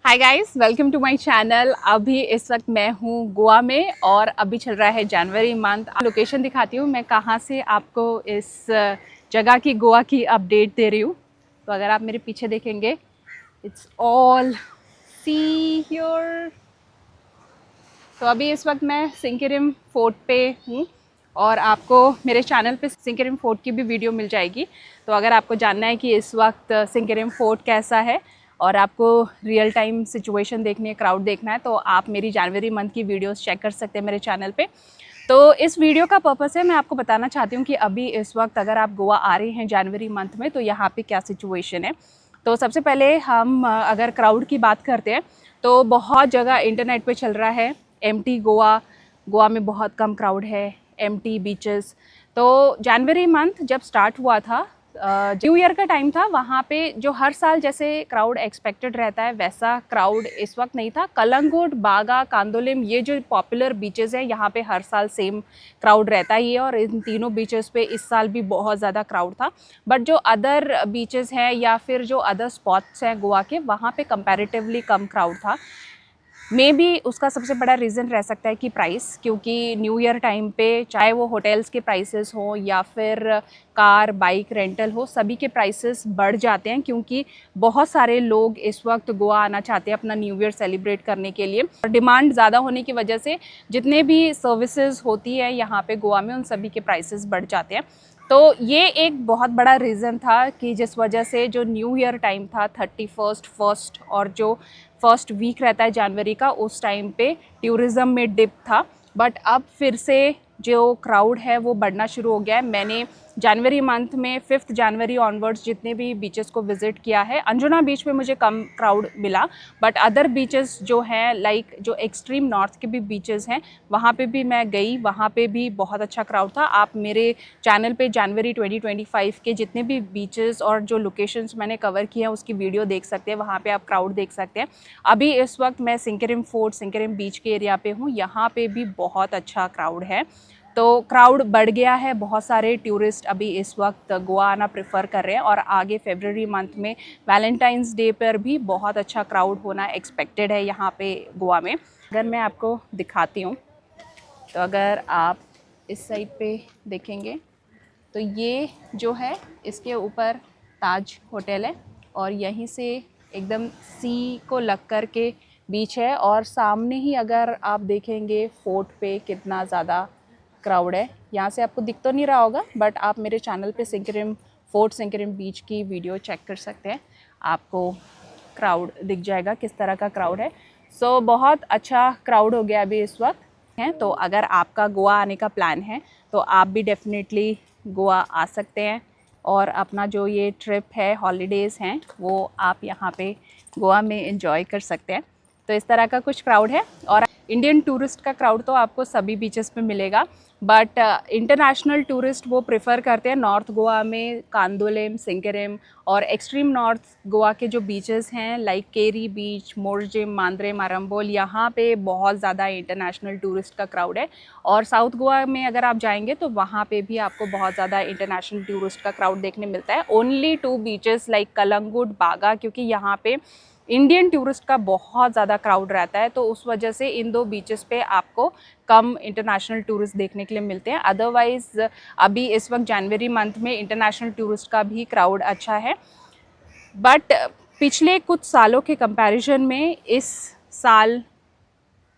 Hi guys, welcome to my channel. अभी इस वक्त मैं हूँ गोवा में और अभी चल रहा है जनवरी मंथ। लोकेशन दिखाती हूँ मैं कहाँ से आपको इस जगह की, गोवा की अपडेट दे रही हूँ। तो अगर आप मेरे पीछे देखेंगे, इट्स ऑल सी हियर। तो अभी इस वक्त मैं सिंकिरिम फोर्ट पे हूँ और आपको मेरे चैनल पे सिंकिरिम फोर्ट की भी वीडियो मिल जाएगी। तो अगर आपको जानना है कि इस वक्त सिंकिरिम फोर्ट कैसा है और आपको रियल टाइम सिचुएशन देखनी है, क्राउड देखना है, तो आप मेरी जनवरी मंथ की वीडियोस चेक कर सकते हैं मेरे चैनल पे। तो इस वीडियो का पर्पस है, मैं आपको बताना चाहती हूँ कि अभी इस वक्त अगर आप गोवा आ रहे हैं जनवरी मंथ में तो यहाँ पे क्या सिचुएशन है। तो सबसे पहले हम अगर क्राउड की बात करते हैं तो बहुत जगह इंटरनेट पे चल रहा है एम्प्टी गोवा, गोवा में बहुत कम क्राउड है, एम्प्टी बीचेस। तो जनवरी मंथ जब स्टार्ट हुआ था, न्यू ईयर का टाइम था, वहाँ पे जो हर साल जैसे क्राउड एक्सपेक्टेड रहता है वैसा क्राउड इस वक्त नहीं था। कलंगुट, बागा, कांदोलिम, ये जो पॉपुलर बीचेस हैं यहाँ पे हर साल सेम क्राउड रहता ही है और इन तीनों बीचेस पे इस साल भी बहुत ज़्यादा क्राउड था। बट जो अदर बीचेस हैं या फिर जो अदर स्पॉट्स हैं गोवा के, वहाँ पे कंपैरेटिवली कम क्राउड था। मे बी उसका सबसे बड़ा रीज़न रह सकता है कि प्राइस, क्योंकि न्यू ईयर टाइम पे चाहे वो होटल्स के प्राइसेस हो या फिर कार बाइक रेंटल हो, सभी के प्राइसेस बढ़ जाते हैं क्योंकि बहुत सारे लोग इस वक्त गोवा आना चाहते हैं अपना न्यू ईयर सेलिब्रेट करने के लिए। डिमांड ज़्यादा होने की वजह से जितने भी सर्विसेज होती है यहाँ पे गोवा में, उन सभी के प्राइसेस बढ़ जाते हैं। तो ये एक बहुत बड़ा रीज़न था कि जिस वजह से जो न्यू ईयर टाइम था 31 फर्स्ट और जो फर्स्ट वीक रहता है जनवरी का, उस टाइम पे टूरिज़्म में डिप था। बट अब फिर से जो क्राउड है वो बढ़ना शुरू हो गया है। मैंने जनवरी मंथ में 5 जनवरी ऑनवर्ड्स जितने भी बीचेस को विज़िट किया है, अंजुना बीच पे मुझे कम क्राउड मिला, बट अदर बीचेस जो हैं लाइक जो एक्सट्रीम नॉर्थ के भी बीचेस हैं वहाँ पे भी मैं गई, वहाँ पे भी बहुत अच्छा क्राउड था। आप मेरे चैनल पे जनवरी 2025 के जितने भी बीचेस और जो लोकेशंस मैंने कवर किए हैं उसकी वीडियो देख सकते हैं, वहाँ पे आप क्राउड देख सकते हैं। अभी इस वक्त मैं सिंकिरिम फोर्ट, सिंकिरिम बीच के एरिया पे हूँ, यहाँ पे भी बहुत अच्छा क्राउड है। तो क्राउड बढ़ गया है, बहुत सारे टूरिस्ट अभी इस वक्त गोवा आना प्रेफर कर रहे हैं और आगे फरवरी मंथ में वैलेंटाइंस डे पर भी बहुत अच्छा क्राउड होना एक्सपेक्टेड है यहाँ पे गोवा में। अगर मैं आपको दिखाती हूँ तो अगर आप इस साइड पे देखेंगे तो ये जो है इसके ऊपर ताज होटल है और यहीं से एकदम सी को लग कर के बीच है और सामने ही अगर आप देखेंगे फोर्ट पे कितना ज़्यादा क्राउड है। यहाँ से आपको दिख तो नहीं रहा होगा बट आप मेरे चैनल पे सिंकिरिम फोर्ट, सिंकिरिम बीच की वीडियो चेक कर सकते हैं, आपको क्राउड दिख जाएगा किस तरह का क्राउड है। सो बहुत अच्छा क्राउड हो गया अभी इस वक्त है। तो अगर आपका गोवा आने का प्लान है तो आप भी डेफिनेटली गोवा आ सकते हैं और अपना जो ये ट्रिप है, हॉलीडेज़ हैं, वो आप यहाँ पे गोवा में एंजॉय कर सकते हैं। तो इस तरह का कुछ क्राउड है और इंडियन टूरिस्ट का क्राउड तो आपको सभी बीचेस पे मिलेगा, बट इंटरनेशनल टूरिस्ट वो प्रेफर करते हैं नॉर्थ गोवा में कांदोलिम, सिंकिरिम और एक्सट्रीम नॉर्थ गोवा के जो बीचेस हैं लाइक केरी बीच, मोरजिम, मांद्रे, मारंबोल, यहाँ पे बहुत ज़्यादा इंटरनेशनल टूरिस्ट का क्राउड है। और साउथ गोवा में अगर आप जाएंगे तो वहाँ पे भी आपको बहुत ज़्यादा इंटरनेशनल टूरिस्ट का क्राउड देखने मिलता है। ओनली 2 बीचेस लाइक कलंगुट, बागा, क्योंकि यहाँ पे इंडियन टूरिस्ट का बहुत ज़्यादा क्राउड रहता है तो उस वजह से इन 2 बीचेस पे आपको कम इंटरनेशनल टूरिस्ट देखने के लिए मिलते हैं। अदरवाइज़ अभी इस वक्त जनवरी मंथ में इंटरनेशनल टूरिस्ट का भी क्राउड अच्छा है, बट पिछले कुछ सालों के कंपैरिजन में इस साल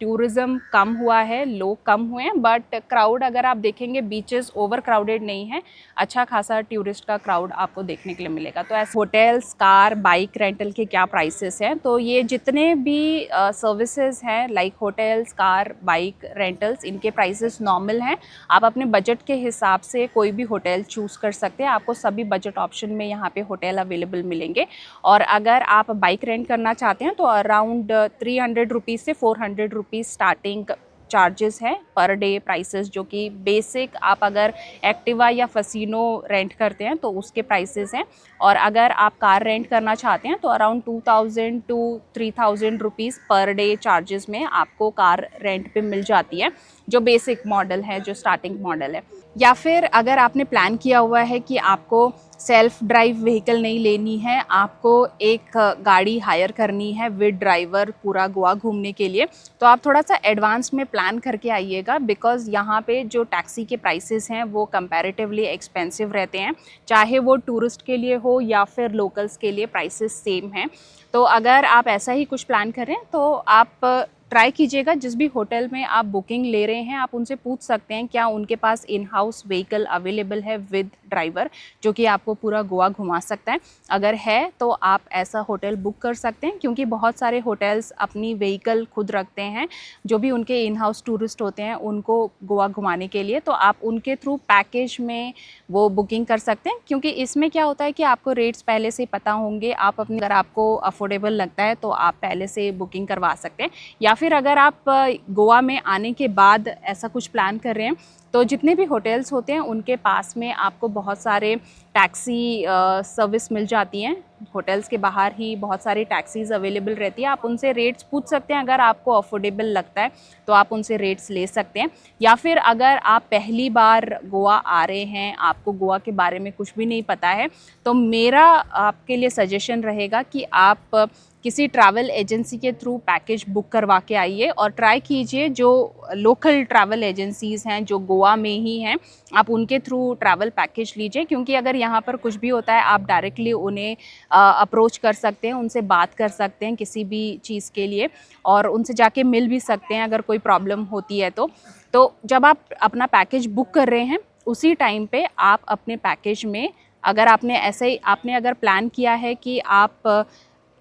टूरिज़्म कम हुआ है, लोग कम हुए हैं, बट क्राउड अगर आप देखेंगे बीचेस ओवर क्राउडेड नहीं है, अच्छा खासा टूरिस्ट का क्राउड आपको देखने के लिए मिलेगा। तो ऐसे होटल्स, कार, बाइक रेंटल के क्या प्राइसेस हैं, तो ये जितने भी सर्विसेज हैं like hotels, car, bike rentals, इनके प्राइसेस नॉर्मल हैं। आप अपने बजट के हिसाब से कोई भी होटल चूज़ कर सकते हैं, आपको सभी बजट ऑप्शन में यहाँ पे होटल अवेलेबल मिलेंगे। और अगर आप बाइक रेंट करना चाहते हैं तो अराउंड 300 रुपीज़ से 400 रुपीज़ स्टार्टिंग चार्जेस हैं पर डे प्राइसेस, जो कि बेसिक आप अगर एक्टिवा या फसीनो रेंट करते हैं तो उसके प्राइसेस हैं। और अगर आप कार रेंट करना चाहते हैं तो around 2000 to 3000 rupees per day charges में आपको कार रेंट पे मिल जाती है। जो बेसिक मॉडल है, जो स्टार्टिंग मॉडल है। या फिर अगर आपने प्लान किया हुआ है कि आपको सेल्फ ड्राइव व्हीकल नहीं लेनी है, आपको एक गाड़ी हायर करनी है विद ड्राइवर पूरा गोवा घूमने के लिए, तो आप थोड़ा सा एडवांस में प्लान करके आइएगा, बिकॉज़ यहाँ पे जो टैक्सी के प्राइसेस हैं वो कंपैरेटिवली एक्सपेंसिव रहते हैं, चाहे वो टूरिस्ट के लिए हो या फिर लोकल्स के लिए प्राइसेस सेम हैं। तो अगर आप ऐसा ही कुछ प्लान करें तो आप ट्राई कीजिएगा, जिस भी होटल में आप बुकिंग ले रहे हैं आप उनसे पूछ सकते हैं क्या उनके पास इन हाउस व्हीकल अवेलेबल है विद ड्राइवर, जो कि आपको पूरा गोवा घुमा सकता है। अगर है तो आप ऐसा होटल बुक कर सकते हैं, क्योंकि बहुत सारे होटल्स अपनी व्हीकल खुद रखते हैं, जो भी उनके इन हाउस टूरिस्ट होते हैं उनको गोवा घुमाने के लिए, तो आप उनके थ्रू पैकेज में वो बुकिंग कर सकते हैं। क्योंकि इसमें क्या होता है कि आपको रेट्स पहले से पता होंगे, आप अपने अगर आपको अफोर्डेबल लगता है तो आप पहले से बुकिंग करवा सकते हैं। या फिर अगर आप गोवा में आने के बाद ऐसा कुछ प्लान कर रहे हैं तो जितने भी होटल्स होते हैं उनके पास में आपको बहुत सारे टैक्सी सर्विस मिल जाती हैं। होटल्स के बाहर ही बहुत सारी टैक्सीज़ अवेलेबल रहती है, आप उनसे रेट्स पूछ सकते हैं। अगर आपको अफोर्डेबल लगता है तो आप उनसे रेट्स ले सकते हैं। या फिर अगर आप पहली बार गोवा आ रहे हैं, आपको गोवा के बारे में कुछ भी नहीं पता है, तो मेरा आपके लिए सजेशन रहेगा कि आप किसी ट्रैवल एजेंसी के थ्रू पैकेज बुक करवा के आइए और ट्राई कीजिए जो लोकल ट्रैवल एजेंसीज़ हैं जो गोवा में ही हैं, आप उनके थ्रू ट्रैवल पैकेज लीजिए। क्योंकि अगर यहाँ पर कुछ भी होता है आप डायरेक्टली उन्हें अप्रोच कर सकते हैं, उनसे बात कर सकते हैं किसी भी चीज़ के लिए, और उनसे जाके मिल भी सकते हैं अगर कोई प्रॉब्लम होती है तो जब आप अपना पैकेज बुक कर रहे हैं उसी टाइम पे आप अपने पैकेज में, अगर आपने अगर प्लान किया है कि आप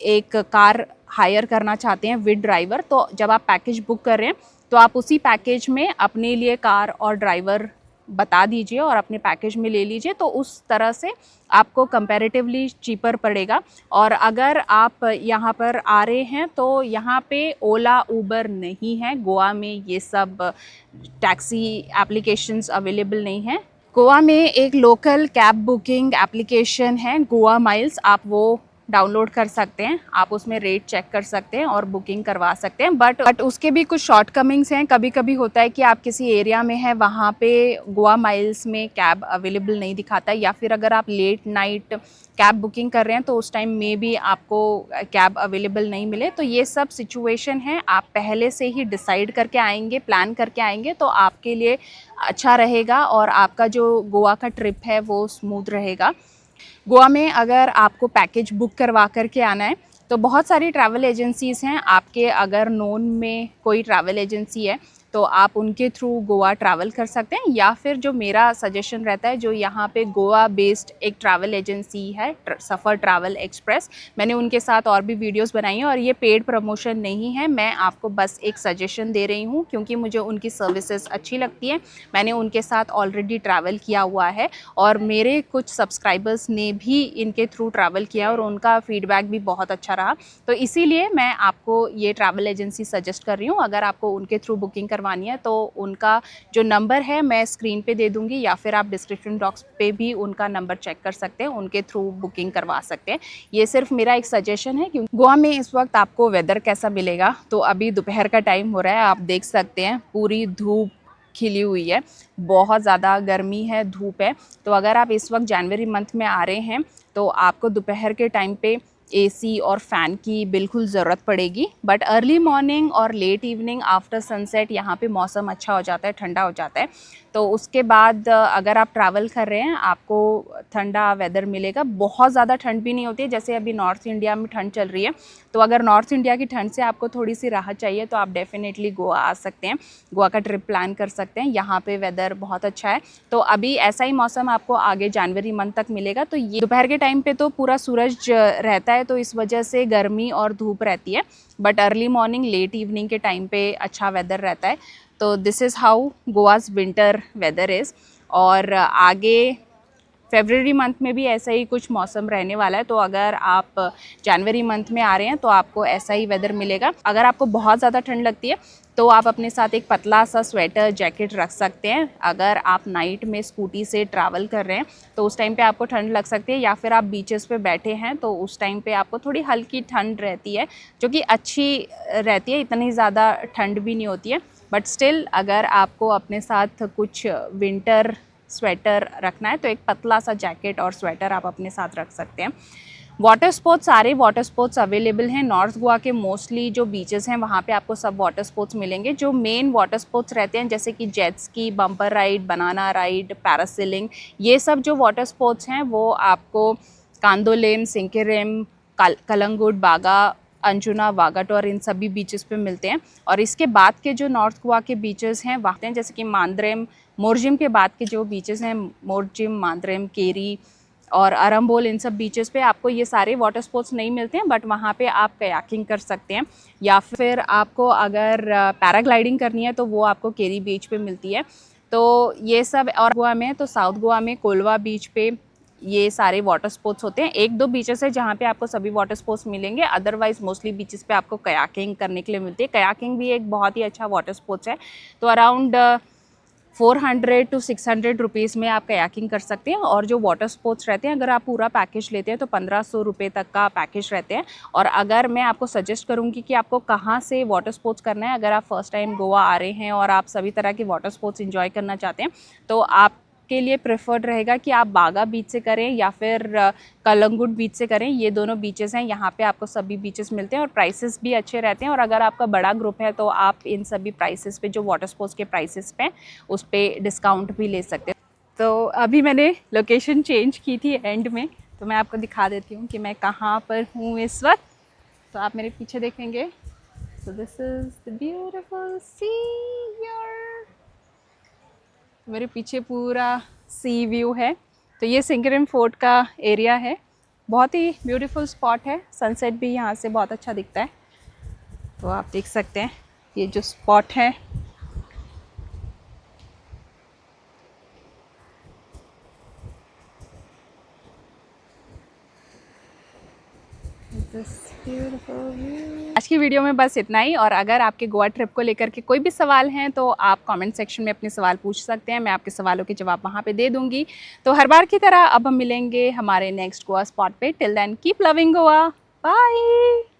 एक कार हायर करना चाहते हैं विद ड्राइवर, तो जब आप पैकेज बुक कर रहे हैं तो आप उसी पैकेज में अपने लिए कार और ड्राइवर बता दीजिए और अपने पैकेज में ले लीजिए, तो उस तरह से आपको कंपैरेटिवली चीपर पड़ेगा। और अगर आप यहाँ पर आ रहे हैं तो यहाँ पे ओला उबर नहीं है, गोवा में ये सब टैक्सी एप्लीकेशंस अवेलेबल नहीं हैं। गोवा में एक लोकल कैब बुकिंग एप्लीकेशन है गोवा माइल्स, आप वो डाउनलोड कर सकते हैं, आप उसमें रेट चेक कर सकते हैं और बुकिंग करवा सकते हैं। बट उसके भी कुछ शॉर्टकमिंग्स हैं। कभी कभी होता है कि आप किसी एरिया में हैं, वहाँ पे गोवा माइल्स में कैब अवेलेबल नहीं दिखाता, या फिर अगर आप लेट नाइट कैब बुकिंग कर रहे हैं तो उस टाइम में भी आपको कैब अवेलेबल नहीं मिले। तो ये सब सिचुएशन है, आप पहले से ही डिसाइड करके आएंगे, प्लान करके आएंगे तो आपके लिए अच्छा रहेगा और आपका जो गोवा का ट्रिप है वो स्मूथ रहेगा। गोवा में अगर आपको पैकेज बुक करवा करके आना है तो बहुत सारी ट्रैवल एजेंसीज़ हैं। आपके अगर नोन में कोई ट्रैवल एजेंसी है तो आप उनके थ्रू गोवा ट्रैवल कर सकते हैं। या फिर जो मेरा सजेशन रहता है, जो यहाँ पे गोवा बेस्ड एक ट्रैवल एजेंसी है सफ़र ट्रैवल एक्सप्रेस, मैंने उनके साथ और भी वीडियोस बनाई हैं और ये पेड प्रमोशन नहीं है, मैं आपको बस एक सजेशन दे रही हूँ क्योंकि मुझे उनकी सर्विसेज अच्छी लगती हैं। मैंने उनके साथ ऑलरेडी ट्रैवल किया हुआ है और मेरे कुछ सब्सक्राइबर्स ने भी इनके थ्रू ट्रैवल किया और उनका फीडबैक भी बहुत अच्छा रहा, तो इसीलिए मैं आपको ये ट्रैवल एजेंसी सजेस्ट कर रही हूँ। अगर आपको उनके थ्रू बुकिंग करवानी है तो उनका जो नंबर है मैं स्क्रीन पे दे दूंगी, या फिर आप डिस्क्रिप्शन बॉक्स पे भी उनका नंबर चेक कर सकते हैं, उनके थ्रू बुकिंग करवा सकते हैं। ये सिर्फ मेरा एक सजेशन है। क्योंकि गोवा में इस वक्त आपको वेदर कैसा मिलेगा, तो अभी दोपहर का टाइम हो रहा है, आप देख सकते हैं पूरी धूप खिली हुई है, बहुत ज़्यादा गर्मी है, धूप है। तो अगर आप इस वक्त जनवरी मंथ में आ रहे हैं तो आपको दोपहर के टाइम पे एसी और फ़ैन की बिल्कुल ज़रूरत पड़ेगी। बट अर्ली मॉर्निंग और लेट इवनिंग आफ्टर सनसेट यहाँ पे मौसम अच्छा हो जाता है, ठंडा हो जाता है। तो उसके बाद अगर आप ट्रैवल कर रहे हैं आपको ठंडा वेदर मिलेगा, बहुत ज़्यादा ठंड भी नहीं होती है जैसे अभी नॉर्थ इंडिया में ठंड चल रही है। तो अगर नॉर्थ इंडिया की ठंड से आपको थोड़ी सी राहत चाहिए तो आप डेफिनेटली गोवा आ सकते हैं, गोवा का ट्रिप प्लान कर सकते हैं। यहाँ पे वेदर बहुत अच्छा है। तो अभी ऐसा ही मौसम आपको आगे जनवरी मंथ तक मिलेगा। तो ये दोपहर के टाइम पे तो पूरा सूरज रहता है, तो इस वजह से गर्मी और धूप रहती है, but early morning late evening के टाइम पे अच्छा वेदर रहता है। तो this is how Goa's winter weather is. और आगे फरवरी मंथ में भी ऐसा ही कुछ मौसम रहने वाला है। तो अगर आप जनवरी मंथ में आ रहे हैं तो आपको ऐसा ही वेदर मिलेगा। अगर आपको बहुत ज़्यादा ठंड लगती है तो आप अपने साथ एक पतला सा स्वेटर जैकेट रख सकते हैं। अगर आप नाइट में स्कूटी से ट्रैवल कर रहे हैं तो उस टाइम पे आपको ठंड लग सकती है, या फिर आप बीचेस पे बैठे हैं तो उस टाइम पे आपको थोड़ी हल्की ठंड रहती है जो कि अच्छी रहती है, इतनी ज़्यादा ठंड भी नहीं होती है। बट स्टिल अगर आपको अपने साथ कुछ विंटर स्वेटर रखना है तो एक पतला सा जैकेट और स्वेटर आप अपने साथ रख सकते हैं। वाटर स्पोर्ट्स, सारे वाटर स्पोर्ट्स अवेलेबल हैं। नॉर्थ गोवा के मोस्टली जो बीचेस हैं वहाँ पे आपको सब वाटर स्पोर्ट्स मिलेंगे। जो मेन वाटर स्पोर्ट्स रहते हैं जैसे कि jet ski, bumper ride, banana ride, parasailing, ये सब जो वाटर स्पोर्ट्स हैं वो आपको कांदोलेम, सिंकेरेम, कलंगुड, बागा, अंजुना, वागाटोर, इन सभी बीचेस पे मिलते हैं। और इसके बाद के जो नॉर्थ गोवा के बीचेस हैं वहाँ हैं जैसे कि मांद्रेम, मोरजिम के बाद के जो बीचेस हैं मोरजिम, मांद्रेम, केरी और अरम्बोल, इन सब बीचेस पे आपको ये सारे वाटर स्पोर्ट्स नहीं मिलते हैं, बट वहाँ पे आप कयाकिंग कर सकते हैं। या फिर आपको अगर पैराग्लाइडिंग करनी है तो वो आपको केरी बीच पे मिलती है। तो ये सब, और गोवा में तो साउथ गोवा में कोलवा बीच पे ये सारे वाटर स्पोर्ट्स होते हैं। एक दो बीचेस है जहाँ पे आपको सभी वाटर स्पोर्ट्स मिलेंगे, अदरवाइज मोस्टली बीचेस पे आपको कयाकिंग करने के लिए मिलती है। कयाकिंग भी एक बहुत ही अच्छा वाटर स्पोर्ट्स है। तो अराउंड 400 to 600 रुपीज़ में आप कयाकिंग कर सकते हैं। और जो वाटर स्पोर्ट्स रहते हैं अगर आप पूरा पैकेज लेते हैं तो 1500 रुपये तक का पैकेज रहते हैं। और अगर मैं आपको सजेस्ट करूंगी कि आपको कहाँ से वाटर स्पोर्ट्स करना है, अगर आप फर्स्ट टाइम गोवा आ रहे हैं और आप सभी तरह के वाटर स्पोर्ट्स एंजॉय करना चाहते हैं तो आपके लिए प्रेफर्ड रहेगा कि आप बागा बीच से करें या फिर कलंगुड बीच से करें। ये दोनों बीचेस हैं, यहाँ पे आपको सभी बीचेस मिलते हैं और प्राइसेस भी अच्छे रहते हैं। और अगर आपका बड़ा ग्रुप है तो आप इन सभी प्राइसेस पे, जो वाटर स्पोर्ट्स के प्राइसेस पे, उस पर डिस्काउंट भी ले सकते हैं। तो अभी मैंने लोकेशन चेंज की थी एंड में, तो मैं आपको दिखा देती हूँ कि मैं कहाँ पर हूँ इस वक्त। तो आप मेरे पीछे देखेंगे, so this is the beautiful sea here। मेरे पीछे पूरा सी व्यू है। तो ये सिंकेरेम फोर्ट का एरिया है, बहुत ही ब्यूटीफुल स्पॉट है। सनसेट भी यहाँ से बहुत अच्छा दिखता है। तो आप देख सकते हैं ये जो स्पॉट है, आज की वीडियो में बस इतना ही। और अगर आपके गोवा ट्रिप को लेकर के कोई भी सवाल हैं तो आप कमेंट सेक्शन में अपने सवाल पूछ सकते हैं, मैं आपके सवालों के जवाब वहाँ पे दे दूँगी। तो हर बार की तरह अब हम मिलेंगे हमारे नेक्स्ट गोवा स्पॉट पे। Till then keep loving Goa, bye.